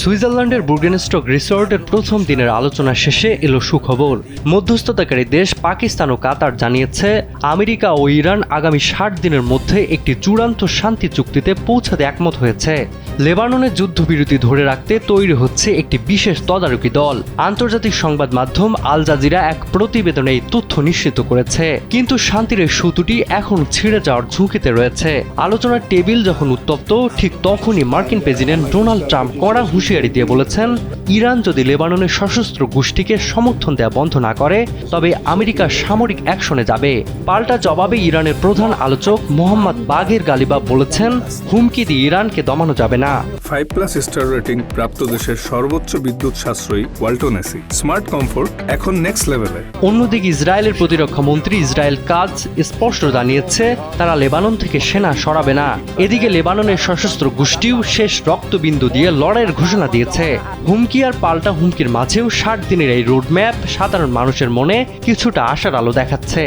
সুইজারল্যান্ডের বুর্গেনস্টক রিসোর্টের প্রথম দিনের আলোচনা শেষে এলো সুখবর। মধ্যস্থতাকারী দেশ পাকিস্তান ও কাতার জানিয়েছে, আমেরিকা ও ইরান আগামী ৬০ দিনের মধ্যে একটি চূড়ান্ত শান্তি চুক্তিতে পৌঁছাতে একমত হয়েছে। লেবাননের যুদ্ধবিরতি ধরে রাখতে তৈরি হচ্ছে একটি বিশেষ তদারকি দল। আন্তর্জাতিক সংবাদ মাধ্যম আল জাজিরা এক প্রতিবেদনে এই তথ্য নিশ্চিত করেছে। কিন্তু শান্তির এই সুতুটি এখন ছিঁড়ে যাওয়ার ঝুঁকিতে রয়েছে। আলোচনার টেবিল যখন উত্তপ্ত, ঠিক তখনই মার্কিন প্রেসিডেন্ট ডোনাল্ড ট্রাম্প কড়া হুঁশিয়ারি দিয়ে বলেছেন, ইরান যদি লেবাননের সশস্ত্র গোষ্ঠীকে সমর্থন দেওয়া বন্ধ না করে তবে আমেরিকা সামরিক অ্যাকশনে যাবে। পাল্টা জবাবে ইরানের প্রধান আলোচক মোহাম্মদ বাগের গালিবাব বলেছেন, হুমকি দিয়ে ইরানকে দমানো যাবে না। 5+ স্টার রেটিং প্রাপ্ত দেশের সর্বোচ্চ বিদ্যুৎ সাশ্রয়ী ওয়ালটন এসি স্মার্ট কমফোর্ট এখন নেক্সট লেভেলে। অন্যদিকে ইসরায়েলের প্রতিরক্ষা মন্ত্রী ইসরায়েল কাজ স্পষ্ট জানিয়েছে, তারা লেবানন থেকে সেনা সরাবে না। এদিকে লেবাননের সশস্ত্র গোষ্ঠীও শেষ রক্তবিন্দু দিয়ে লড়াইয়ের ঘোষণা দিয়েছে। হুমকি আর পাল্টা হুমকির মাঝেও ৬০ দিনের এই রোডম্যাপ সাধারণ মানুষের মনে কিছুটা আশার আলো দেখাচ্ছে।